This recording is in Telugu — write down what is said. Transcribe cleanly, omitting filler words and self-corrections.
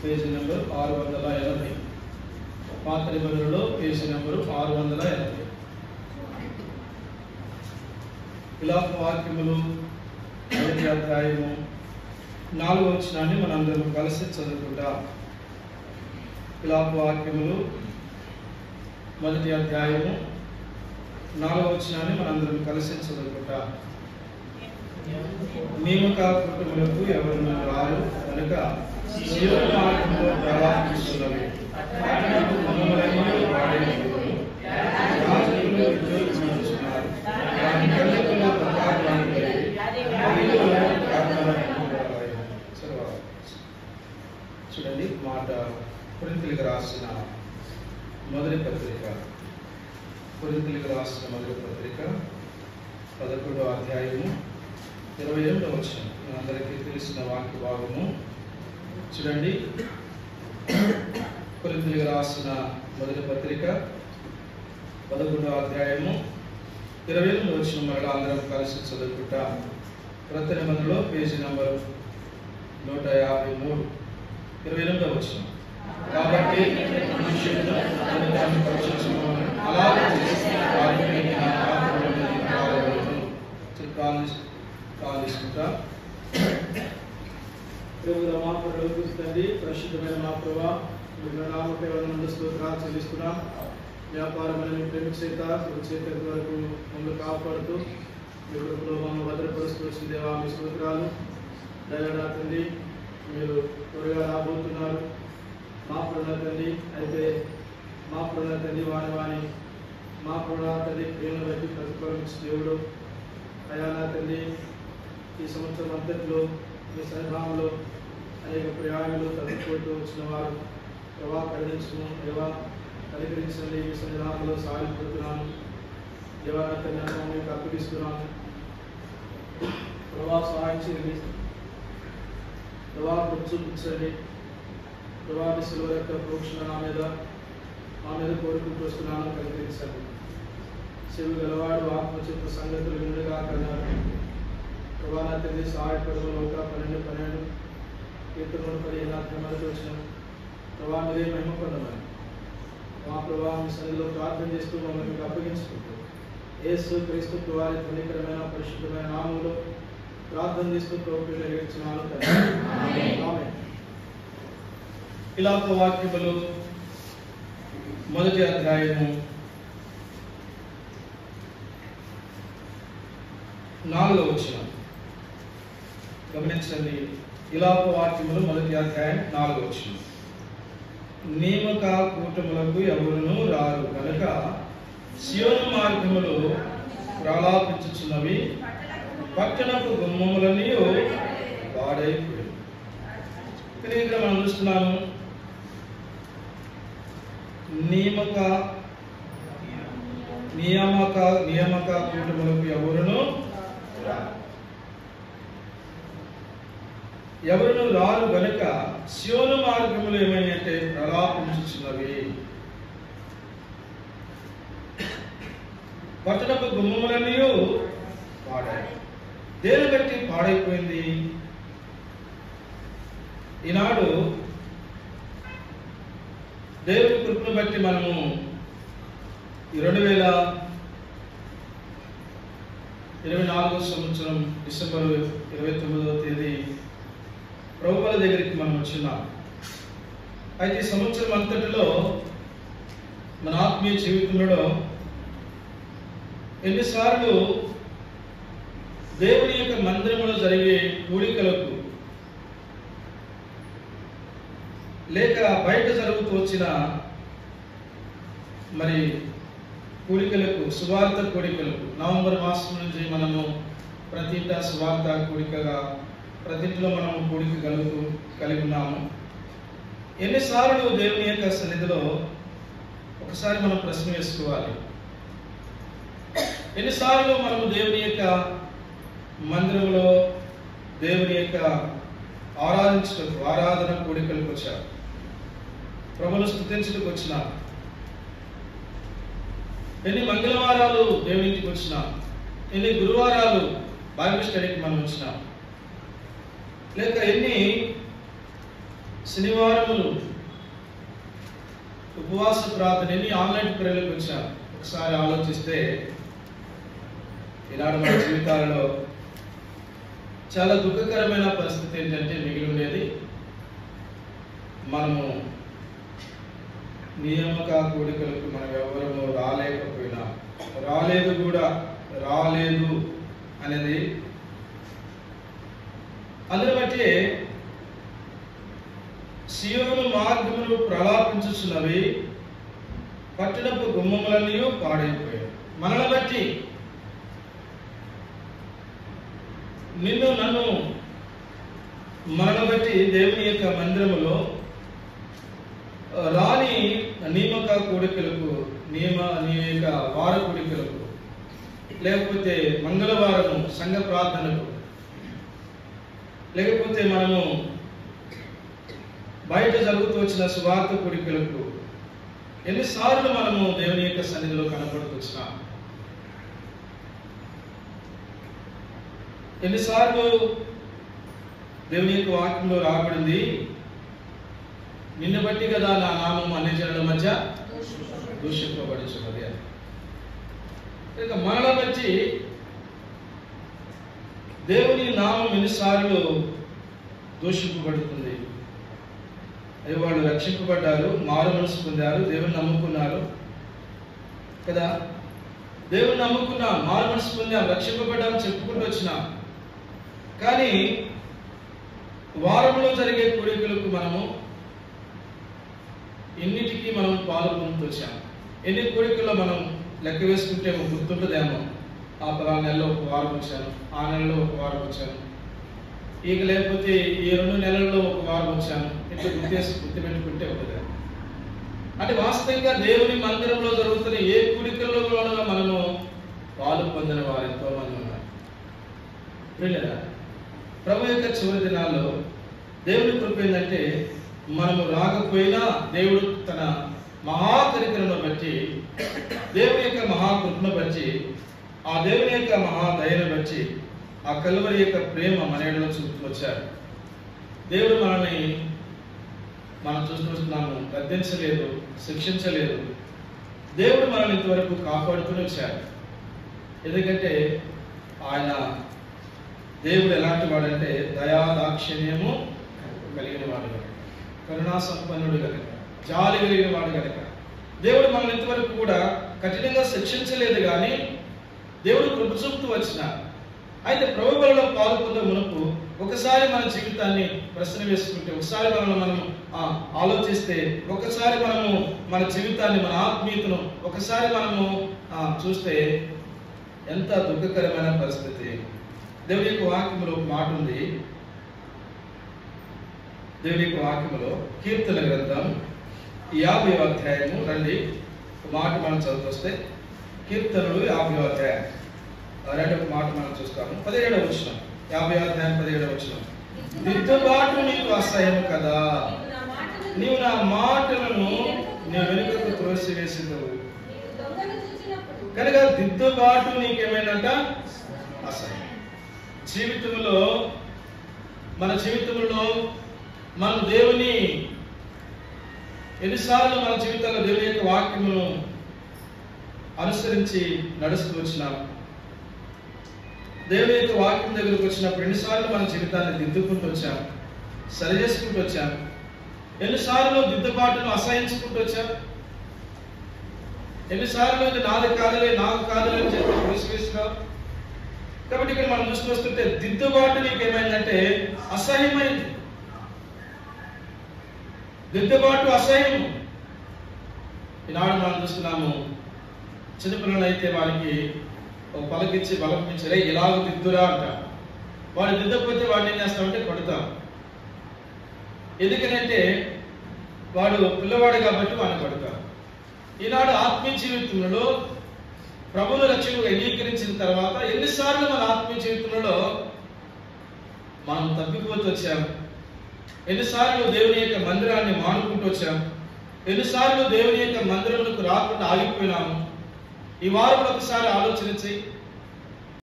Page number 680. పాత నిబంధనలో పేజీ నెంబరు 680. విలాప వాక్యములు 1వ అధ్యాయము 4వ వచనాన్ని మనందరం కలిసి చదువుకుంటాం. విలాప వాక్యములు 1వ అధ్యాయము 4వ వచనాన్ని మనందరం కలిసి చదువుకుంటాం. నియమక కుటుంబములకు ఎవరు రారు కనుక జీవన మార్గంలో ప్రలాపిస్తున్నవి చూడండి మాట. కొరింథీయులకు రాసిన మొదటి పత్రిక 11వ అధ్యాయము 28వ వచనం మనందరికీ తెలిసిన వాక్య భాగము. చూడండి, కొరింథీయులకు రాసిన మొదటి పత్రిక 11వ అధ్యాయము 28వ వచనం మరలా అందరం కలిసి చదువుకుంటాం. క్రొత్త నిబంధనలో పేజీ నంబర్ 153 28వ వచనం. కాబట్టి మనుషులను తీసుకుంటా. పరిశుద్ధమైన మా ప్రభా, నామకేవలం స్తోత్రాలు చెల్లిస్తున్నాం. వ్యాపారమైన ప్రేమిక చేత వరకు మమ్మల్ని కాపాడుతూ మీ కృపలో మమ్మల్ని భద్రపరుస్తూ వచ్చిన దేవా మీ స్తోత్రాలు. దయగా తండ్రి, మీరు త్వరగా రాబోతున్నారు. మా ప్రణతండి అయితే మా ప్రణతండి వాని మా ప్రణతండి ప్రేమను బట్టి ప్రతిఫలించిన దేవుడు అయానా తండ్రి, ఈ సంవత్సరం అంతట్లో మీ సన్నిధానంలో అనేక ప్రయాణాలు తగ్గిపోతూ వచ్చిన వారు ప్రభా కరుణించము, దేవా కనికరించండి. మీ సన్నిధానంలో సహాయపడుతున్నాను దేవా, తండ్రి మీకు అప్పగిస్తున్నాను. ప్రభా సహాయం చేయండి, ప్రభా చూపించండి. ప్రభా మీ శిలువ యొక్క ప్రోక్షణ మా మీద కోరుకుంటూ వస్తున్నాను, కనికరించండి. చెవి గలవాడు ఆత్మచిత్త సంగతులు వినుడుగా కన్నారు. ప్రభా నా తండ్రి సహాయపడము. 12 కీర్తనలు 15 వచ్చిన ప్రభా మీరే మహిమ పొందమని మా ప్రభా మీ సన్నిధిలో ప్రార్థన చేస్తూ మమ్మల్ని మీకు అప్పగించుకుంటూ యేసు క్రీస్తు వారి ధన్యకరమైన పరిశుద్ధమైన నామములో ప్రార్థన చేస్తూ ప్రభువుని నెరవేర్చున్నాను. ఆమేన్. విలాప వాక్యములు 1వ అధ్యాయము 4వ వచనం గమనించండి. విలాప వాక్యములు 1వ అధ్యాయం 4వ వచనం. నియమక కూటములకు ఎవరునూ రారు కనుక సియోను మార్గములు ప్రలాపించుచున్నవి, పట్టణపు గుమ్మములన్నీ పాడైపోయి. ఇక్కడ మనం చూస్తున్నాము, నియామక కూటములకు ఎవరునూ రారు గనుక సియోను మార్గములు ఏమైనా ప్రలాపించుచున్నవి, పట్టణపు గుమ్మములన్నీ పాడాయి. దేని బట్టి పాడైపోయింది? ఈనాడు దేవుని కృపను బట్టి మనము 2024 సంవత్సరం డిసెంబర్ 29వ తేదీ ప్రభువుల దగ్గరికి మనం వచ్చినాం. అయితే ఈ సంవత్సరం అంతటిలో మన ఆత్మీయ జీవితంలో ఎన్నిసార్లు దేవుని యొక్క మందిరంలో జరిగే కూడికలకు లేక బయట జరుగుతూ వచ్చిన మరి కూడికలకు, సువార్త కూడికలకు నవంబర్ మాసం నుంచి మనము ప్రతి ఇంట సువార్త కూడికగా ప్రతింటిలో మనము కూడిక కలిగి ఉన్నాము. ఎన్నిసార్లు దేవుని యొక్క సన్నిధిలో ఒకసారి మనం ప్రశ్న వేసుకోవాలి. ఎన్నిసార్లు మనము దేవుని యొక్క మందిరంలో దేవుని యొక్క ఆరాధన కూడికలకు వచ్చారు, ప్రభువును స్తుతించడానికి వచ్చిన. ఎన్ని మంగళవారాలు దేవునికి వచ్చిన, ఎన్ని గురువారాలు బైబిల్ స్టడీకి మనం వచ్చినాం, లేక ఎన్ని శనివారములు ఉపవాస ప్రార్థనని ఆన్లైన్ ప్రేయర్లకు వచ్చాను. ఒకసారి ఆలోచిస్తే ఈనాడు మన జీవితాలలో చాలా దుఃఖకరమైన పరిస్థితి ఏంటంటే మిగిలి ఉండేది, మనము నియామక కూడికలకు మనం ఎవరము రాలేకపోయినా, రాలేదు అనేది అందుని బట్టి సియోను మార్గములు ప్రలాపించుచున్నవి, పట్టణపు గుమ్మములన్నీ పాడైపోయాయి. మనల్ని బట్టి మనల్ని బట్టి దేవుని యొక్క మందిరములో రాని నియామక కూడికలకు, నీ యొక్క వార కూడికలకు, లేకపోతే మంగళవారము సంఘ ప్రార్థనకు, లేకపోతే మనము బయట జరుగుతూ వచ్చిన సువార్త కూడికలకు ఎన్నిసార్లు మనము దేవుని యొక్క సన్నిధిలో కనపడుతూ వచ్చినాం. ఎన్నిసార్లు దేవుని యొక్క వాక్యంలో రాబడింది, నిన్ను బట్టి కదా నా నామం అన్ని జనుల మధ్య దూషింపబడుచున్నది అని. ఇక మనల బట్టి దేవుని నామం ఎన్నిసార్లు దూషింపబడుతుంది. అవి వాళ్ళు రక్షింపబడ్డారు, మారు మనసు పొందారు, దేవుని నమ్ముకున్నారు కదా. దేవుని నమ్ముకున్నాం, మారు మనసు పొందాం, రక్షింపబడ్డాం చెప్పుకుంటూ వచ్చినాం. కానీ వారంలో జరిగే కూడికలకు మనము ఎన్నిటికీ మనం పాల్గొంటూ వచ్చాము. ఎన్ని కూడికల్లో మనం లెక్క వేసుకుంటే గుర్తుంటుందేమో, ఆ పలా నెలలో ఒక వారం వచ్చాను, ఆ నెలలో ఒక వారం వచ్చాను, ఇక లేకపోతే ఈ 2 నెలల్లో ఒక వారం వచ్చాను, ఇట్లా గుర్తుపెట్టుకుంటే ఉంటుంది. అంటే వాస్తవంగా దేవుని మందిరంలో జరుగుతున్న ఏ కూడికల్లో కూడా మనము పాలు పొందిన వారు ఎంతో మంది ఉన్నారు. ప్రభు యొక్క చివరి దినాల్లో దేవుని కృప ఏంటంటే, మనము రాకపోయినా దేవుడు తన మహాకరికలను బట్టి, దేవుని యొక్క మహాకృపను బట్టి, ఆ దేవుని యొక్క మహాదయను బట్టి, ఆ కల్వరి యొక్క ప్రేమ మన ఎడలో చూపుతూ వచ్చారు. దేవుడు మనల్ని మనం చూస్తున్నాము, గద్దించలేదు, శిక్షించలేదు. దేవుడు మనల్ని ఇంతవరకు కాపాడుతూనే వచ్చారు. ఎందుకంటే ఆయన దేవుడు ఎలాంటి వాడంటే దయా దాక్షిణ్యము కలిగిన వాడు కనుక, కరుణా సంపన్నుడు కనుక, జాలి కలిగిన వాడు కనుక దేవుడు మనల్ని ఇంతవరకు కూడా కఠినంగా శిక్షించలేదు. కానీ దేవుడు కృప చూపుతూ వచ్చినారు. అయితే ప్రభు బలిలో పాల్గొనే మునుపు ఒకసారి మన జీవితాన్ని ప్రశ్న వేసుకుంటే, ఒకసారి మనం ఆలోచిస్తే, ఒకసారి మనము మన జీవితాన్ని, మన ఆత్మీయతను ఒకసారి మనము చూస్తే ఎంత దుఃఖకరమైన పరిస్థితి. దేవుని యొక్క వాక్యములో ఒక మాట ఉంది. దేవుని యొక్క వాక్యములో కీర్తన గ్రంథం 50వ అధ్యాయము రండి, ఒక మాట మనం చదువుకొస్తే, కీర్తనలు 50వ అధ్యాయం రెండవ మాట మనం చూస్తాము. 17వ వచనం, 50వ అధ్యాయం 17వ వచనం. దిద్దుబాటు నీకు అసహ్యం కదా, నీవు నా మాటలను నీ వెనుకకు త్రోసివేసినవు కనుక దిద్దుబాటు నీకేమైందంట అసహ్యం. జీవితంలో, మన జీవితంలో మనం దేవుని ఎన్నిసార్లు మన జీవితంలో దేవుని యొక్క వాక్యమును అనుసరించి నడుస్తూ వచ్చినాం. దేవుని యొక్క వాక్యం దగ్గరకు వచ్చినప్పుడు ఎన్నిసార్లు మన జీవితాన్ని దిద్దుకుంటూ వచ్చాం, సరి చేసుకుంటూ వచ్చాం. ఎన్నిసార్లు దిద్దుబాటును అసహించుకుంటూ వచ్చాం. ఎన్నిసార్లు ఇది నాది కాదులే, నాకు కాదులే అని చెప్పి విసివేస్తున్నాం. కాబట్టి ఇక్కడ మనం చూసుకొస్తుంటే దిద్దుబాటు నీకేమైందంటే అసహ్యమైంది. దిద్దుబాటు అసహ్యం. ఈనాడు మనం చూస్తున్నాము, చిన్నపిల్లలు అయితే వారికి ఒక పలకిచ్చి బలపించరే ఇలాగ దిద్దురా అంట. వాడు దిద్దకపోతే వాడిని ఏం చేస్తామంటే కొడతాం. ఎందుకనంటే వాడు పిల్లవాడు కాబట్టి వాడిని కొడతాం. ఈనాడు ఆత్మీయ జీవితంలో ప్రభువును రక్షకుడిగా అంగీకరించిన తర్వాత ఎన్నిసార్లు మన ఆత్మీయ జీవితంలో మనం తప్పిపోతూ వచ్చాం. ఎన్నిసార్లు దేవుని యొక్క మందిరాన్ని మానుకుంటూ వచ్చాం. ఎన్నిసార్లు దేవుని యొక్క మందిరంలోకి రాకుండా ఆగిపోయినాము. ఈ వారం ఒకసారి ఆలోచించి